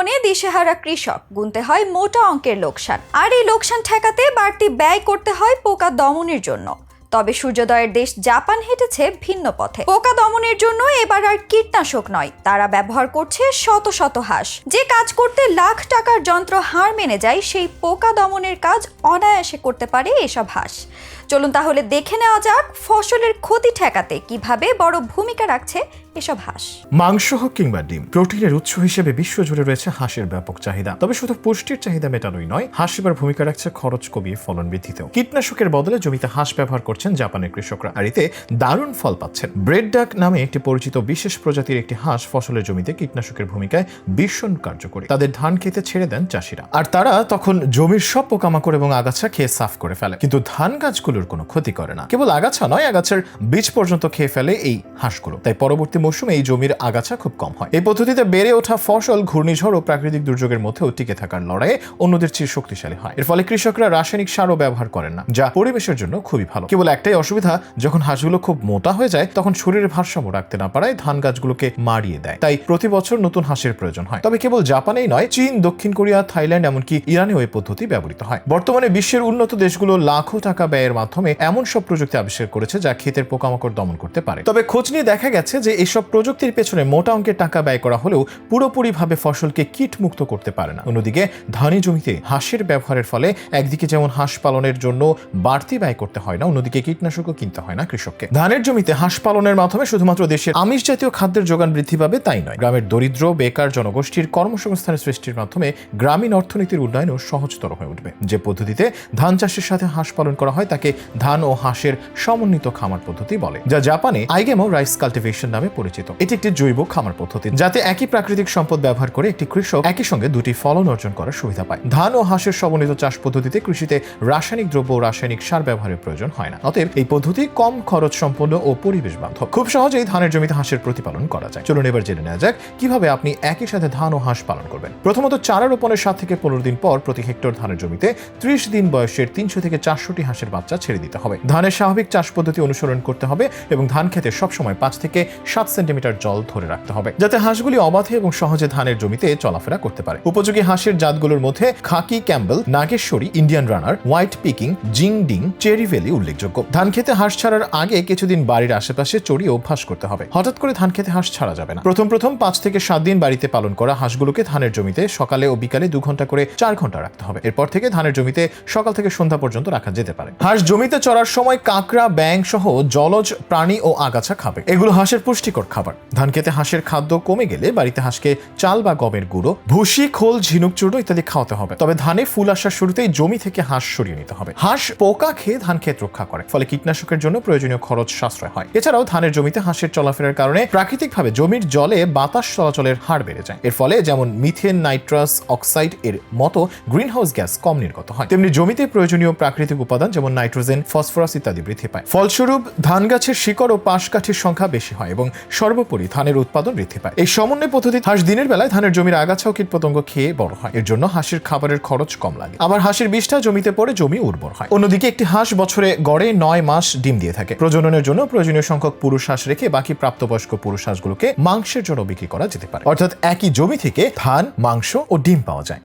দমনে দিশেহারা কৃষক, গুনতে হয় মোটা অঙ্কের লোকসান। আর এই লোকসান ঠেকাতে বাড়তি ব্যয় করতে হয় পোকা দমনের জন্য। তবে সূর্যোদয়ের দেশ জাপান হেঁটেছে ভিন্ন পথে। পোকা দমনের জন্য এবার আর কীটনাশক নয়, তারা ব্যবহার করছে শত শত হাঁস। যে কাজ করতে লাখ টাকার যন্ত্র হার মেনে যায়, সেই পোকা দমনের কাজ অনায়াসে করতে পারে এসব হাঁস। চলুন তাহলে দেখে নেওয়া যাক ফসলের ক্ষতি ঠেকাতে কিভাবে বড় ভূমিকা রাখছে এসব হাঁস। মাংস হোক কিংবা ডিম, প্রোটিনের উৎস হিসেবে বিশ্বজুড়ে রয়েছে হাঁসের ব্যাপক চাহিদা। তবে শুধু পুষ্টির চাহিদা মেটানোই নয়, হাঁস এবার ভূমিকা রাখছে খরচ কমিয়ে ফলন বৃদ্ধিতেও। কীটনাশকের বদলে জমিতে হাঁস ব্যবহার করছেন জাপানের কৃষকরা, আর এতে দারুণ ফল পাচ্ছেন। ব্রেড ডাক নামে একটি পরিচিত বিশেষ প্রজাতির একটি হাঁস ফসলের জমিতে কীটনাশকের ভূমিকায় ভীষণ কার্যকরী। তাদের ধান খেতে ছেড়ে দেন চাষিরা, আর তারা তখন জমির সব পোকামাকড় এবং আগাছা খেয়ে সাফ করে ফেলে। কিন্তু ধান গাছগুলোর কোনো ক্ষতি করে না। কেবল আগাছা নয়, আগাছার বীজ পর্যন্ত খেয়ে ফেলে এই হাঁসগুলো। তাই পরবর্তী মৌসুমে এই জমির আগাছা খুব কম হয়। এই পদ্ধতিতে বেড়ে ওঠা ফসল ঘূর্ণিঝড় ও প্রাকৃতিক দুর্যোগের মধ্যেও টিকে থাকার লড়াইয়ে অন্যদের চেয়ে শক্তিশালী হয়। এর ফলে কৃষকরা রাসায়নিক সারও ব্যবহার করেন না, যা পরিবেশের জন্য খুবই ভালো। কেবল একটাই অসুবিধা, যখন হাঁসগুলো খুব মোটা হয়ে যায় তখন শরীরের ভারসাম্য রাখতে না পারায় ধান গাছগুলোকে মারিয়ে দেয়। তাই প্রতি বছর নতুন হাঁসের প্রয়োজন হয়। তবে কেবল জাপানেই নয়, চীন, দক্ষিণ কোরিয়া, থাইল্যান্ড, এমনকি ইরানেও এই পদ্ধতি ব্যবহৃত হয়। বর্তমানে বিশ্বের উন্নত দেশগুলো লাখো টাকা ব্যয়ের মাধ্যমে এমন সব প্রযুক্তি আবিষ্কার করেছে যা ক্ষেতের পোকামাকড় দমন করতে পারে। তবে খোঁজ নিয়ে দেখা গেছে যে এসব প্রযুক্তির পেছনে মোটা অঙ্কের টাকা ব্যয় করা হলেও পুরোপুরিভাবে ফসলকে কীট মুক্ত করতে পারে না। অন্যদিকে ধানি জমিতে হাঁসের ব্যবহারের ফলে একদিকে যেমন হাঁস পালনের জন্য বাড়তি ব্যয় করতে হয় না, অন্যদিকে কীটনাশকও কিনতে হয় না কৃষককে। ধানের জমিতে হাঁস পালনের মাধ্যমে শুধুমাত্র দেশের আমিষ জাতীয় খাদ্যের যোগান বৃদ্ধি পাবে তাই নয়, গ্রামের দরিদ্র বেকার জনগোষ্ঠীর কর্মসংস্থানের সৃষ্টির মাধ্যমে গ্রামীণ অর্থনীতির উন্নয়নও সহজতর হয়ে উঠবে। যে পদ্ধতিতে ধান চাষের সাথে হাঁস পালন করা হয় তাকে ধান ও হাঁসের সমন্বিত খামার পদ্ধতি বলে, যা জাপানে আইগেমো রাইস কাল্টিভেশন নামে পরিচিত। এটি একটি জৈব খামার পদ্ধতি, যাতে একই প্রাকৃতিক সম্পদ ব্যবহার করে একটি কৃষক একই সঙ্গে দুটি ফলন অর্জন করার সুবিধা পায়। ধান ও হাঁসের সমন্বিত চাষ পদ্ধতিতে কৃষিতে রাসায়নিক দ্রব্য ও রাসায়নিক সার ব্যবহারের প্রয়োজন হয় না। অতএব এই পদ্ধতি কম খরচ সম্পন্ন ও পরিবেশ বান্ধব। খুব সহজেই ধানের জমিতে হাঁসের প্রতিপালন করা যায়। চলুন এবার জেনে নেওয়া যাক কিভাবে আপনি একই সাথে ধান ও হাঁস পালন করবেন। প্রথমত, চারা রোপণের 7 থেকে 15 দিন পর প্রতি হেক্টর ধানের জমিতে 30 দিন বয়সের 300 থেকে 400টি হাঁসের বাচ্চা ছেড়ে দিতে হবে। ধানের স্বাভাবিক চাষ পদ্ধতি অনুসরণ করতে হবে এবং ধান খেতে সবসময় 5 থেকে 7 সেন্টিমিটার জল ধরে রাখতে হবে, যাতে হাঁসগুলি অবাধে এবং সহজে ধানের জমিতে চলাফেরা করতে পারে। উপযোগী হাঁসের জাতগুলোর মধ্যে khaki Campbell, Nageshwari, Indian runner, white Peking, Jinding, Cherry Valley উল্লেখযোগ্য। ধান খেতে হাঁস ছাড়ার আগে কিছুদিন বাড়ির আশেপাশে চড়িয়ে অভ্যাস করতে হবে। হঠাৎ করে ধান খেতে হাঁস ছাড়া যাবে না। প্রথম 5 থেকে 7 দিন বাড়িতে পালন করা হাঁসগুলোকে ধানের জমিতে সকালে ও বিকালে 2 ঘন্টা করে 4 ঘন্টা রাখতে হবে। এরপর থেকে ধানের জমিতে সকাল থেকে সন্ধ্যা পর্যন্ত রাখা যেতে পারে। হাঁস জমিতে চড়ার সময় কাঁকড়া, ব্যাঙ সহ জলজ প্রাণী ও আগাছা খাবে। এগুলো হাঁসের পুষ্টিকর খাবার। ধান খেতে হাঁসের খাদ্য কমে গেলে বাড়িতে হাঁসকে চাল বা গমের গুঁড়ো, ভুসি, খোল, ঝিনুক চূর্ণ ইত্যাদি খাওয়াতে হবে। তবে ধানে ফুল আসার শুরুতেই জমি থেকে হাঁস সরিয়ে নিতে হবে। হাঁস পোকা খেয়ে ধান ক্ষেত রক্ষা করে, ফলে কীটনাশকের জন্য প্রয়োজনীয় খরচ সাশ্রয় হয়। এছাড়াও ধানের জমিতে হাঁসের চলাফেরার কারণে প্রাকৃতিকভাবে জমির জলে বাতাস চলাচলের হার বেড়ে যায়। এর ফলে যেমন মিথেন, নাইট্রাস অক্সাইড এর মতো গ্রিনহাউস গ্যাস কম নির্গত হয়, তেমনি জমিতে প্রয়োজনীয় প্রাকৃতিক উপাদান যেমন নাইট্রোজেন, ফসফরাস ইত্যাদি বৃদ্ধি পায়। ফলস্বরূপ ধান গাছের শিকড় ও পাশকাঠির সংখ্যা বেশি হয় এবং সর্বোপরি ধানের উৎপাদন বৃদ্ধি পায়। এই সমন্বয় পদ্ধতি হাঁস দিনের বেলায় ধানের জমির আগাছা ও কীটপতঙ্গ খেয়ে বড় হয়। এর জন্য হাঁসের খাবারের খরচ কম লাগে। আবার হাঁসের বিষটা জমিতে পড়ে জমি উর্বর হয়। অন্যদিকে একটি হাঁস বছরে গড়ে 9 মাস ডিম দিয়ে থাকে। প্রজননের জন্য প্রয়োজনীয় সংখ্যক পুরুষ হাঁস রেখে বাকি প্রাপ্তবয়স্ক পুরুষ হাঁসগুলোকে মাংসের জন্য বিক্রি করা যেতে পারে। অর্থাৎ একই জমি থেকে ধান, মাংস ও ডিম পাওয়া যায়।